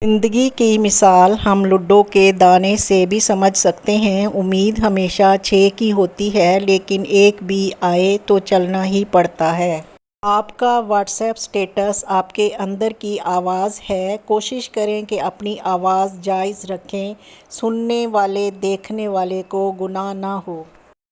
زندگی کی مثال ہم لڈو کے دانے سے بھی سمجھ سکتے ہیں۔ امید ہمیشہ 6 کی ہوتی ہے، لیکن ایک بھی آئے تو چلنا ہی پڑتا ہے۔ آپ کا واٹس ایپ سٹیٹس آپ کے اندر کی آواز ہے۔ کوشش کریں کہ اپنی آواز جائز رکھیں، سننے والے دیکھنے والے کو گناہ نہ ہو۔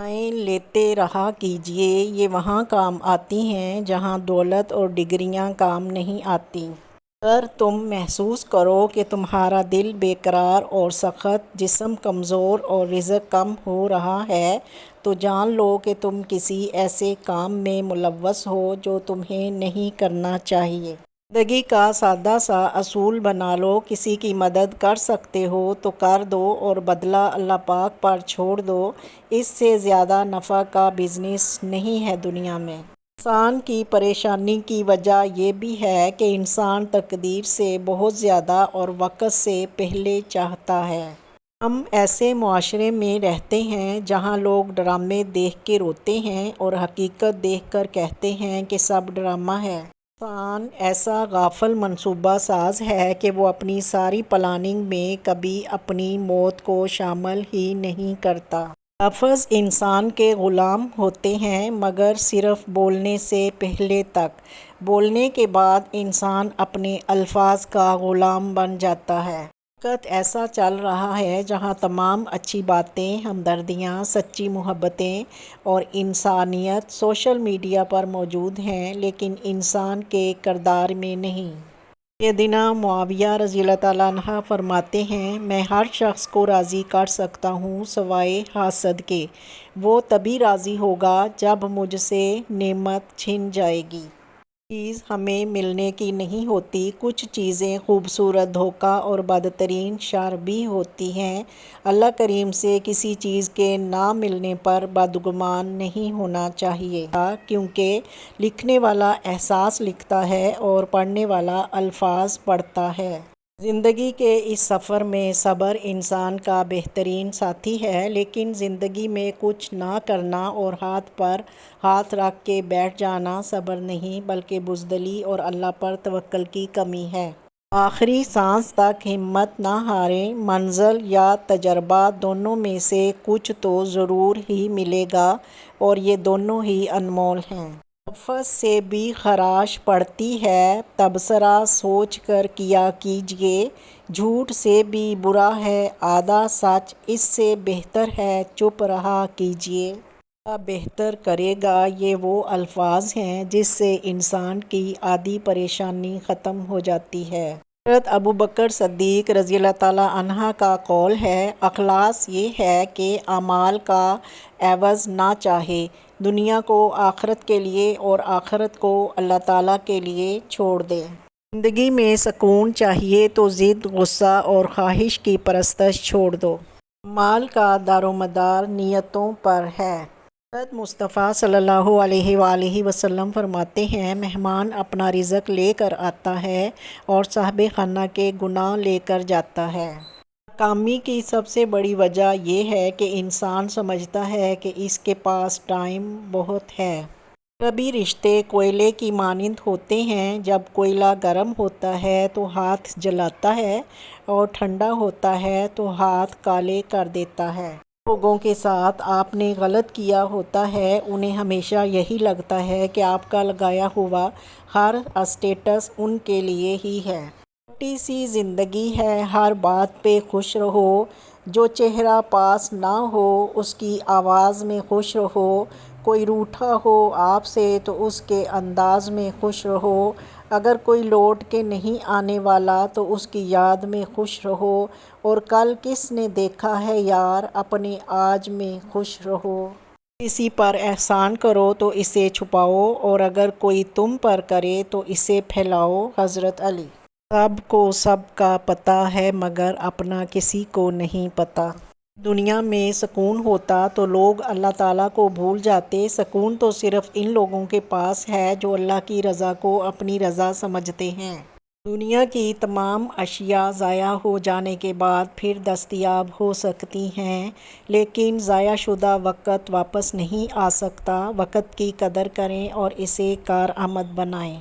دعائیں لیتے رہا کیجیے، یہ وہاں کام آتی ہیں جہاں دولت اور ڈگریاں کام نہیں آتیں۔ اگر تم محسوس کرو کہ تمہارا دل بے قرار اور سخت، جسم کمزور اور رزق کم ہو رہا ہے تو جان لو کہ تم کسی ایسے کام میں ملوث ہو جو تمہیں نہیں کرنا چاہیے۔ زندگی کا سادہ سا اصول بنا لو، کسی کی مدد کر سکتے ہو تو کر دو اور بدلہ اللہ پاک پر چھوڑ دو۔ اس سے زیادہ نفع کا بزنس نہیں ہے دنیا میں۔ انسان کی پریشانی کی وجہ یہ بھی ہے کہ انسان تقدیر سے بہت زیادہ اور وقت سے پہلے چاہتا ہے۔ ہم ایسے معاشرے میں رہتے ہیں جہاں لوگ ڈرامے دیکھ کے روتے ہیں اور حقیقت دیکھ کر کہتے ہیں کہ سب ڈرامہ ہے۔ انسان ایسا غافل منصوبہ ساز ہے کہ وہ اپنی ساری پلاننگ میں کبھی اپنی موت کو شامل ہی نہیں کرتا۔ لفظ انسان کے غلام ہوتے ہیں، مگر صرف بولنے سے پہلے تک۔ بولنے کے بعد انسان اپنے الفاظ کا غلام بن جاتا ہے۔ وقت ایسا چل رہا ہے جہاں تمام اچھی باتیں، ہمدردیاں، سچی محبتیں اور انسانیت سوشل میڈیا پر موجود ہیں، لیکن انسان کے کردار میں نہیں۔ سیدنا معاویہ رضی اللہ تعالیٰ عنہ فرماتے ہیں، میں ہر شخص کو راضی کر سکتا ہوں سوائے حاسد کے۔ وہ تبھی راضی ہوگا جب مجھ سے نعمت چھن جائے گی۔ چیز ہمیں ملنے کی نہیں ہوتی، کچھ چیزیں خوبصورت دھوکہ اور بدترین شر بھی ہوتی ہیں۔ اللہ کریم سے کسی چیز کے نہ ملنے پر بدگمان نہیں ہونا چاہیے، کیونکہ لکھنے والا احساس لکھتا ہے اور پڑھنے والا الفاظ پڑھتا ہے۔ زندگی کے اس سفر میں صبر انسان کا بہترین ساتھی ہے، لیکن زندگی میں کچھ نہ کرنا اور ہاتھ پر ہاتھ رکھ کے بیٹھ جانا صبر نہیں بلکہ بزدلی اور اللہ پر توکل کی کمی ہے۔ آخری سانس تک ہمت نہ ہاریں، منزل یا تجربہ دونوں میں سے کچھ تو ضرور ہی ملے گا اور یہ دونوں ہی انمول ہیں۔ نفس سے بھی خراش پڑتی ہے، تبصرہ سوچ کر کیا کیجیے۔ جھوٹ سے بھی برا ہے آدھا سچ، اس سے بہتر ہے چپ رہا کیجیے۔ اللہ بہتر کرے گا، یہ وہ الفاظ ہیں جس سے انسان کی آدھی پریشانی ختم ہو جاتی ہے۔ حضرت ابوبکر صدیق رضی اللہ تعالیٰ عنہ کا قول ہے، اخلاص یہ ہے کہ اعمال کا عوض نہ چاہے، دنیا کو آخرت کے لیے اور آخرت کو اللہ تعالیٰ کے لیے چھوڑ دے۔ زندگی میں سکون چاہیے تو ضد، غصہ اور خواہش کی پرستش چھوڑ دو۔ اعمال کا دارومدار نیتوں پر ہے۔ حضرت مصطفیٰ صلی اللہ علیہ وآلہ وسلم فرماتے ہیں، مہمان اپنا رزق لے کر آتا ہے اور صاحب خانہ کے گناہ لے کر جاتا ہے۔ ناکامی کی سب سے بڑی وجہ یہ ہے کہ انسان سمجھتا ہے کہ اس کے پاس ٹائم بہت ہے۔ کبھی رشتے کوئلے کی مانند ہوتے ہیں، جب کوئلہ گرم ہوتا ہے تو ہاتھ جلاتا ہے اور ٹھنڈا ہوتا ہے تو ہاتھ کالے کر دیتا ہے۔ لوگوں کے ساتھ آپ نے غلط کیا ہوتا ہے، انہیں ہمیشہ یہی لگتا ہے کہ آپ کا لگایا ہوا ہر اسٹیٹس ان کے لیے ہی ہے۔ چھوٹی سی زندگی ہے، ہر بات پہ خوش رہو، جو چہرہ پاس نہ ہو اس کی آواز میں خوش رہو، کوئی روٹھا ہو آپ سے تو اس کے انداز میں خوش رہو، اگر کوئی لوٹ کے نہیں آنے والا تو اس کی یاد میں خوش رہو، اور کل کس نے دیکھا ہے یار، اپنے آج میں خوش رہو۔ کسی پر احسان کرو تو اسے چھپاؤ، اور اگر کوئی تم پر کرے تو اسے پھیلاؤ۔ حضرت علی۔ سب کو سب کا پتہ ہے مگر اپنا کسی کو نہیں پتہ۔ دنیا میں سکون ہوتا تو لوگ اللہ تعالیٰ کو بھول جاتے۔ سکون تو صرف ان لوگوں کے پاس ہے جو اللہ کی رضا کو اپنی رضا سمجھتے ہیں۔ دنیا کی تمام اشیاء ضائع ہو جانے کے بعد پھر دستیاب ہو سکتی ہیں، لیکن ضائع شدہ وقت واپس نہیں آ سکتا۔ وقت کی قدر کریں اور اسے کارآمد بنائیں۔